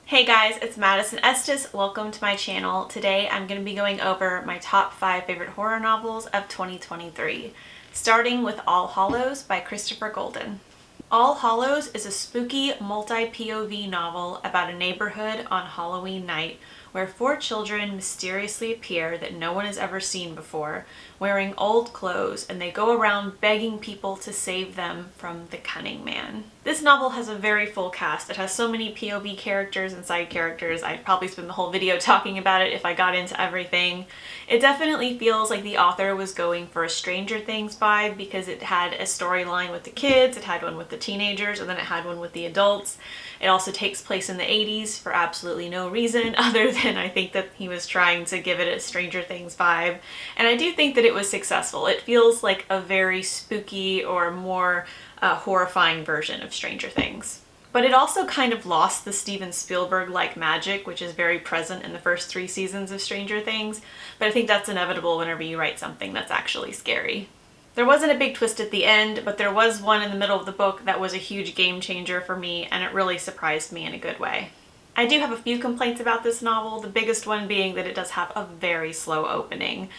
Hey guys, it's Madison Estes. Welcome to my channel. Today I'm going to be going over my top 5 favorite horror novels of 2023, starting with All Hallows by Christopher Golden. All Hallows is a spooky multi-POV novel about a neighborhood on Halloween night where 4 children mysteriously appear that no one has ever seen before, wearing old clothes, and they go around begging people to save them from the Cunning Man. This novel has a very full cast. It has so many POV characters and side characters. I'd probably spend the whole video talking about it if I got into everything. It definitely feels like the author was going for a Stranger Things vibe because it had a storyline with the kids, it had one with the teenagers, and then it had one with the adults. It also takes place in the 80s for absolutely no reason other than I think that he was trying to give it a Stranger Things vibe. And I do think that it was successful. It feels like a very spooky or more horrifying version of Stranger Things. But it also kind of lost the Steven Spielberg-like magic, which is very present in the first 3 seasons of Stranger Things. But I think that's inevitable whenever you write something that's actually scary. There wasn't a big twist at the end, but there was one in the middle of the book that was a huge game changer for me, and it really surprised me in a good way. I do have a few complaints about this novel, the biggest one being that it does have a very slow opening.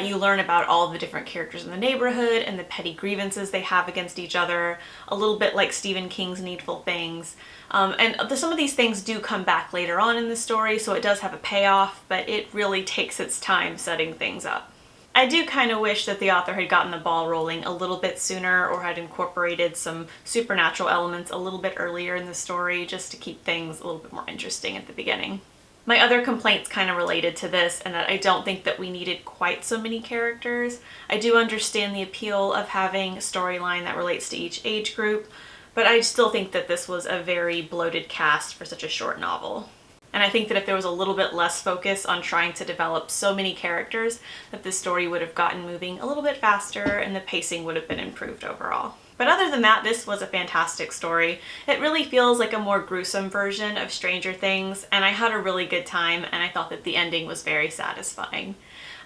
You learn about all the different characters in the neighborhood and the petty grievances they have against each other, a little bit like Stephen King's Needful Things. Some of these things do come back later on in the story, so it does have a payoff, but it really takes its time setting things up. I do kind of wish that the author had gotten the ball rolling a little bit sooner or had incorporated some supernatural elements a little bit earlier in the story just to keep things a little bit more interesting at the beginning. My other complaints kind of related to this, and that I don't think that we needed quite so many characters. I do understand the appeal of having a storyline that relates to each age group, but I still think that this was a very bloated cast for such a short novel. And I think that if there was a little bit less focus on trying to develop so many characters, that this story would have gotten moving a little bit faster and the pacing would have been improved overall. But other than that, this was a fantastic story. It really feels like a more gruesome version of Stranger Things, and I had a really good time, and I thought that the ending was very satisfying.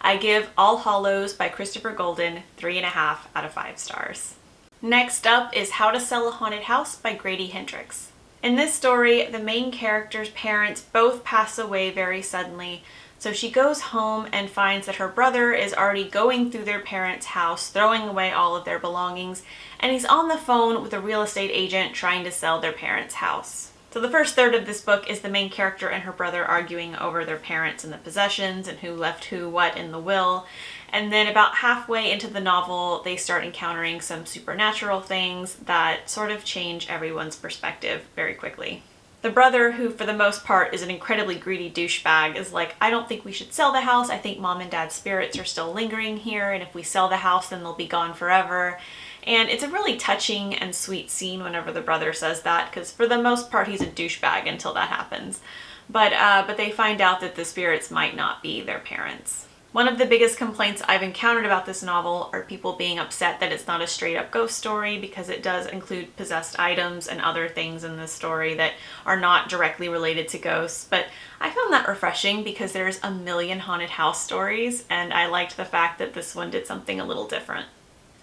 I give All Hallows by Christopher Golden 3.5 out of 5 stars. Next up is How to Sell a Haunted House by Grady Hendrix. In this story, the main character's parents both pass away very suddenly, so she goes home and finds that her brother is already going through their parents' house, throwing away all of their belongings, and he's on the phone with a real estate agent trying to sell their parents' house. So the first third of this book is the main character and her brother arguing over their parents and the possessions and who left who what in the will. And then about halfway into the novel, they start encountering some supernatural things that sort of change everyone's perspective very quickly. The brother, who for the most part is an incredibly greedy douchebag, is like, I don't think we should sell the house. I think mom and dad's spirits are still lingering here, and if we sell the house, then they'll be gone forever. And it's a really touching and sweet scene whenever the brother says that, because for the most part he's a douchebag until that happens. But they find out that the spirits might not be their parents. One of the biggest complaints I've encountered about this novel are people being upset that it's not a straight up ghost story, because it does include possessed items and other things in this story that are not directly related to ghosts. But I found that refreshing because there's a million haunted house stories, and I liked the fact that this one did something a little different.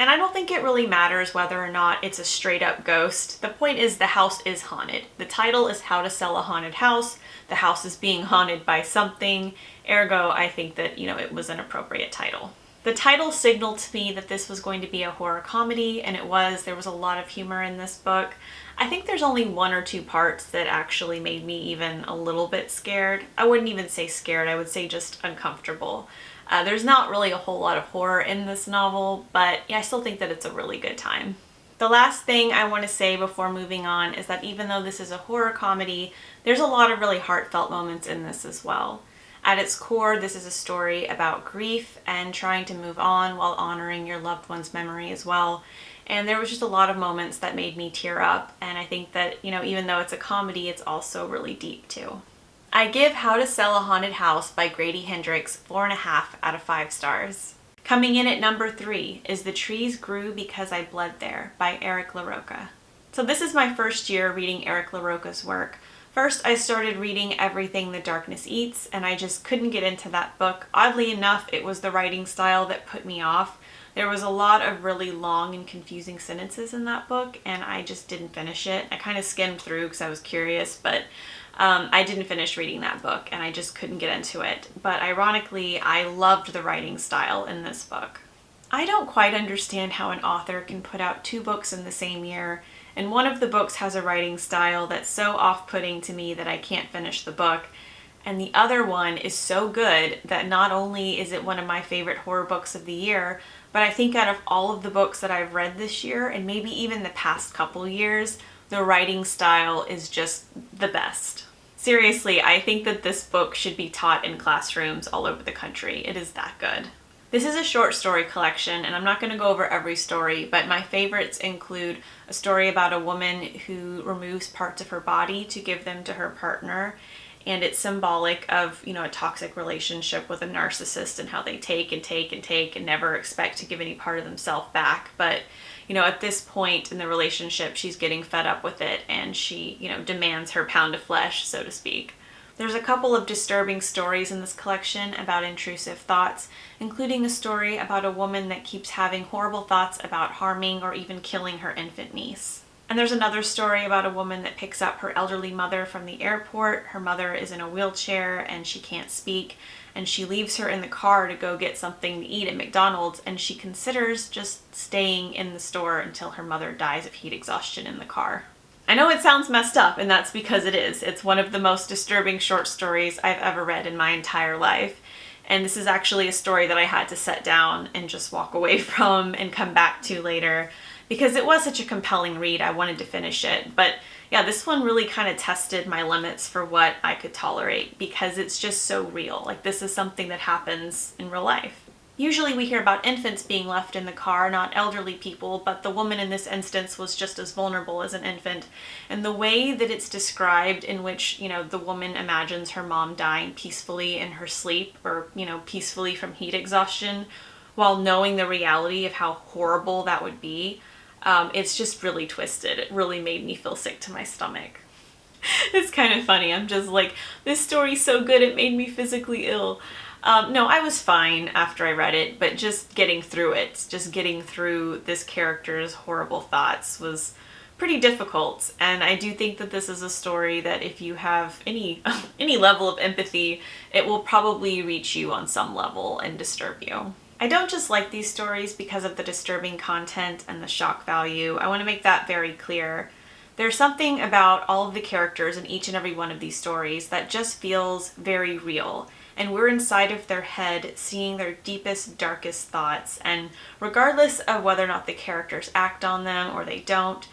And I don't think it really matters whether or not it's a straight up ghost. The point is the house is haunted. The title is How to Sell a Haunted House. The house is being haunted by something. Ergo, I think that, it was an appropriate title. The title signaled to me that this was going to be a horror comedy, and it was. There was a lot of humor in this book. I think there's only 1 or 2 parts that actually made me even a little bit scared. I wouldn't even say scared, I would say just uncomfortable. There's not really a whole lot of horror in this novel, but yeah, I still think that it's a really good time. The last thing I want to say before moving on is that even though this is a horror comedy, there's a lot of really heartfelt moments in this as well. At its core, this is a story about grief and trying to move on while honoring your loved one's memory as well. And there was just a lot of moments that made me tear up, and I think that, even though it's a comedy, it's also really deep too. I give How to Sell a Haunted House by Grady Hendrix 4.5 out of 5 stars. Coming in at number 3 is The Trees Grew Because I Bled There by Eric LaRocca. So this is my first year reading Eric LaRocca's work. First, I started reading Everything the Darkness Eats, and I just couldn't get into that book. Oddly enough, it was the writing style that put me off. There was a lot of really long and confusing sentences in that book, and I just didn't finish it. I kind of skimmed through because I was curious, but I didn't finish reading that book and I just couldn't get into it. But ironically, I loved the writing style in this book. I don't quite understand how an author can put out 2 books in the same year, and one of the books has a writing style that's so off-putting to me that I can't finish the book, and the other one is so good that not only is it one of my favorite horror books of the year, but I think out of all of the books that I've read this year, and maybe even the past couple years, the writing style is just the best. Seriously, I think that this book should be taught in classrooms all over the country. It is that good. This is a short story collection, and I'm not going to go over every story, but my favorites include a story about a woman who removes parts of her body to give them to her partner, and it's symbolic of, a toxic relationship with a narcissist and how they take and take and take and never expect to give any part of themselves back. But, at this point in the relationship, she's getting fed up with it, and she, demands her pound of flesh, so to speak. There's a couple of disturbing stories in this collection about intrusive thoughts, including a story about a woman that keeps having horrible thoughts about harming or even killing her infant niece. And there's another story about a woman that picks up her elderly mother from the airport. Her mother is in a wheelchair and she can't speak, and she leaves her in the car to go get something to eat at McDonald's, and she considers just staying in the store until her mother dies of heat exhaustion in the car. I know it sounds messed up, and that's because it is. It's one of the most disturbing short stories I've ever read in my entire life. And this is actually a story that I had to set down and just walk away from and come back to later because it was such a compelling read. I wanted to finish it. But yeah, this one really kind of tested my limits for what I could tolerate because it's just so real. Like, this is something that happens in real life. Usually we hear about infants being left in the car, not elderly people, but the woman in this instance was just as vulnerable as an infant. And the way that it's described, in which, the woman imagines her mom dying peacefully in her sleep, or, peacefully from heat exhaustion, while knowing the reality of how horrible that would be, it's just really twisted. It really made me feel sick to my stomach. It's kind of funny. I'm just like, this story's so good it made me physically ill. No, I was fine after I read it, but just getting through this character's horrible thoughts was pretty difficult. And I do think that this is a story that if you have any level of empathy, it will probably reach you on some level and disturb you. I don't just like these stories because of the disturbing content and the shock value. I want to make that very clear. There's something about all of the characters in each and every one of these stories that just feels very real. And we're inside of their head seeing their deepest, darkest thoughts. And regardless of whether or not the characters act on them or they don't,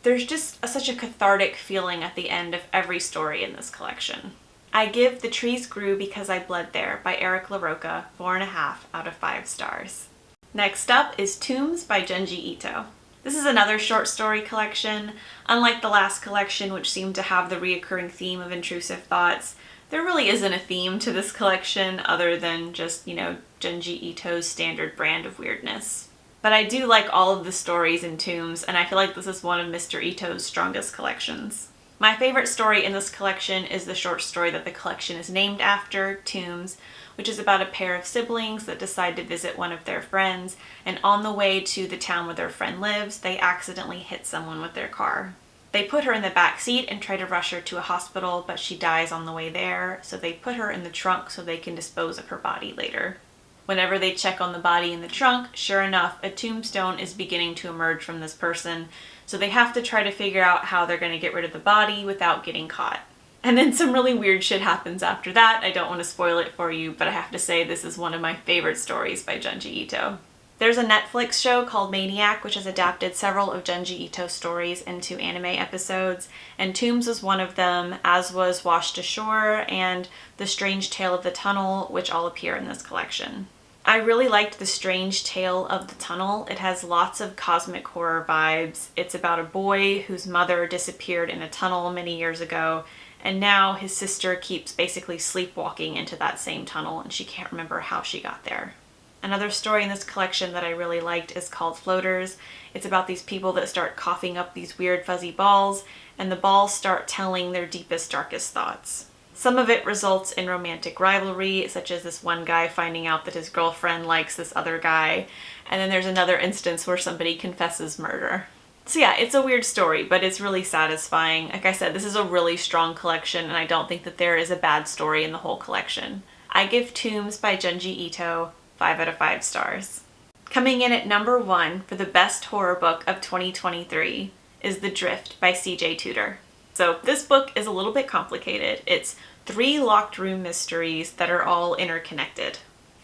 there's just such a cathartic feeling at the end of every story in this collection. I give The Trees Grew Because I Bled There by Eric LaRocca 4.5 out of 5 stars. Next up is Tombs by Junji Ito. This is another short story collection. Unlike the last collection, which seemed to have the reoccurring theme of intrusive thoughts, there really isn't a theme to this collection other than just, Junji Ito's standard brand of weirdness. But I do like all of the stories in Tombs, and I feel like this is one of Mr. Ito's strongest collections. My favorite story in this collection is the short story that the collection is named after, Tombs, which is about a pair of siblings that decide to visit one of their friends, and on the way to the town where their friend lives, they accidentally hit someone with their car. They put her in the back seat and try to rush her to a hospital, but she dies on the way there, so they put her in the trunk so they can dispose of her body later. Whenever they check on the body in the trunk, sure enough, a tombstone is beginning to emerge from this person, so they have to try to figure out how they're going to get rid of the body without getting caught. And then some really weird shit happens after that. I don't want to spoil it for you, but I have to say this is one of my favorite stories by Junji Ito. There's a Netflix show called Maniac, which has adapted several of Junji Ito's stories into anime episodes, and Tombs was one of them, as was Washed Ashore and The Strange Tale of the Tunnel, which all appear in this collection. I really liked The Strange Tale of the Tunnel. It has lots of cosmic horror vibes. It's about a boy whose mother disappeared in a tunnel many years ago, and now his sister keeps basically sleepwalking into that same tunnel, and she can't remember how she got there. Another story in this collection that I really liked is called Floaters. It's about these people that start coughing up these weird fuzzy balls, and the balls start telling their deepest, darkest thoughts. Some of it results in romantic rivalry, such as this one guy finding out that his girlfriend likes this other guy, and then there's another instance where somebody confesses murder. So yeah, it's a weird story, but it's really satisfying. Like I said, this is a really strong collection, and I don't think that there is a bad story in the whole collection. I give Tombs by Junji Ito 5 out of 5 stars. Coming in at number 1 for the best horror book of 2023 is The Drift by C.J. Tudor. So this book is a little bit complicated. It's 3 locked room mysteries that are all interconnected.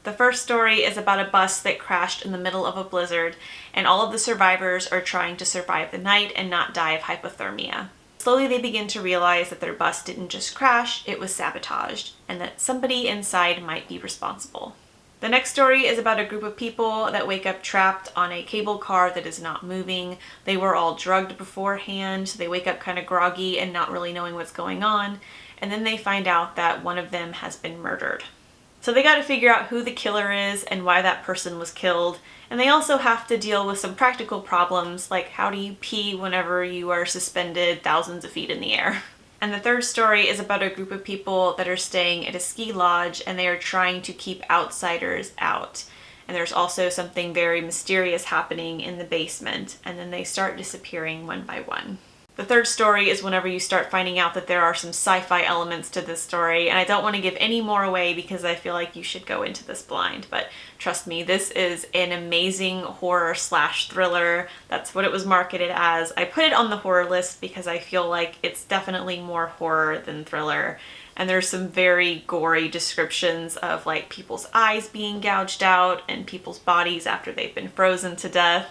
The first story is about a bus that crashed in the middle of a blizzard, and all of the survivors are trying to survive the night and not die of hypothermia. Slowly they begin to realize that their bus didn't just crash, it was sabotaged, and that somebody inside might be responsible. The next story is about a group of people that wake up trapped on a cable car that is not moving. They were all drugged beforehand, so they wake up kind of groggy and not really knowing what's going on, and then they find out that one of them has been murdered. So they got to figure out who the killer is and why that person was killed, and they also have to deal with some practical problems like how do you pee whenever you are suspended thousands of feet in the air. And the third story is about a group of people that are staying at a ski lodge and they are trying to keep outsiders out. And there's also something very mysterious happening in the basement, and then they start disappearing one by one. The third story is whenever you start finding out that there are some sci-fi elements to this story, and I don't want to give any more away because I feel like you should go into this blind, but trust me, this is an amazing horror/thriller. That's what it was marketed as. I put it on the horror list because I feel like it's definitely more horror than thriller, and there's some very gory descriptions of like people's eyes being gouged out and people's bodies after they've been frozen to death.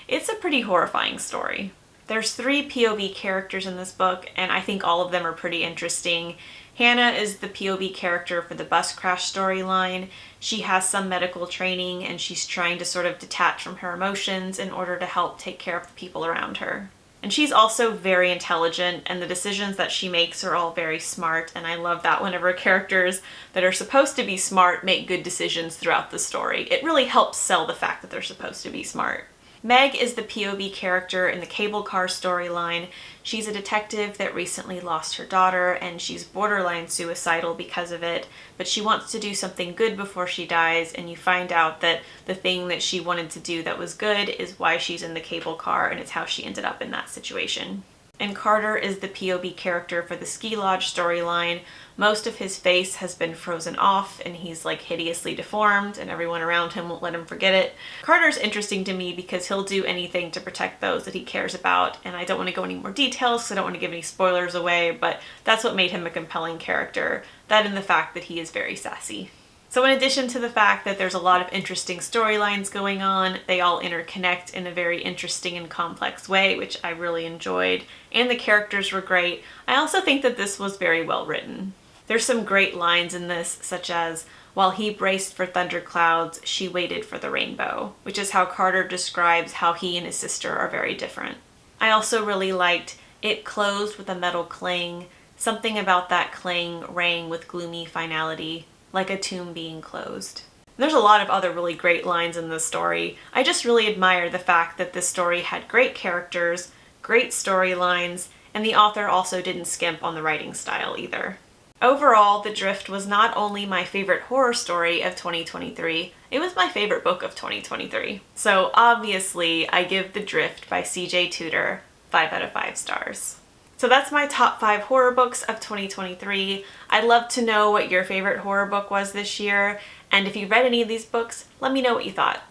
It's a pretty horrifying story. There's 3 POV characters in this book, and I think all of them are pretty interesting. Hannah is the POV character for the bus crash storyline. She has some medical training, and she's trying to sort of detach from her emotions in order to help take care of the people around her. And she's also very intelligent, and the decisions that she makes are all very smart, and I love that whenever characters that are supposed to be smart make good decisions throughout the story. It really helps sell the fact that they're supposed to be smart. Meg is the POV character in the cable car storyline. She's a detective that recently lost her daughter, and she's borderline suicidal because of it, but she wants to do something good before she dies, and you find out that the thing that she wanted to do that was good is why she's in the cable car, and it's how she ended up in that situation. And Carter is the POV character for the ski lodge storyline. Most of his face has been frozen off and he's like hideously deformed and everyone around him won't let him forget it. Carter's interesting to me because he'll do anything to protect those that he cares about, and I don't want to go any more details because I don't want to give any spoilers away, but that's what made him a compelling character. That and the fact that he is very sassy. So in addition to the fact that there's a lot of interesting storylines going on, they all interconnect in a very interesting and complex way, which I really enjoyed, and the characters were great. I also think that this was very well written. There's some great lines in this, such as, "While he braced for thunderclouds, she waited for the rainbow," which is how Carter describes how he and his sister are very different. I also really liked, "It closed with a metal clang. Something about that clang rang with gloomy finality, like a tomb being closed." There's a lot of other really great lines in this story. I just really admire the fact that this story had great characters, great storylines, and the author also didn't skimp on the writing style either. Overall, The Drift was not only my favorite horror story of 2023, it was my favorite book of 2023. So obviously, I give The Drift by C.J. Tudor 5 out of 5 stars. So that's my top 5 horror books of 2023. I'd love to know what your favorite horror book was this year, and if you read any of these books, let me know what you thought.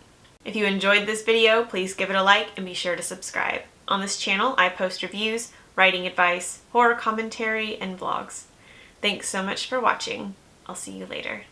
If you enjoyed this video, please give it a like and be sure to subscribe. On this channel, I post reviews, writing advice, horror commentary, and vlogs. Thanks so much for watching. I'll see you later.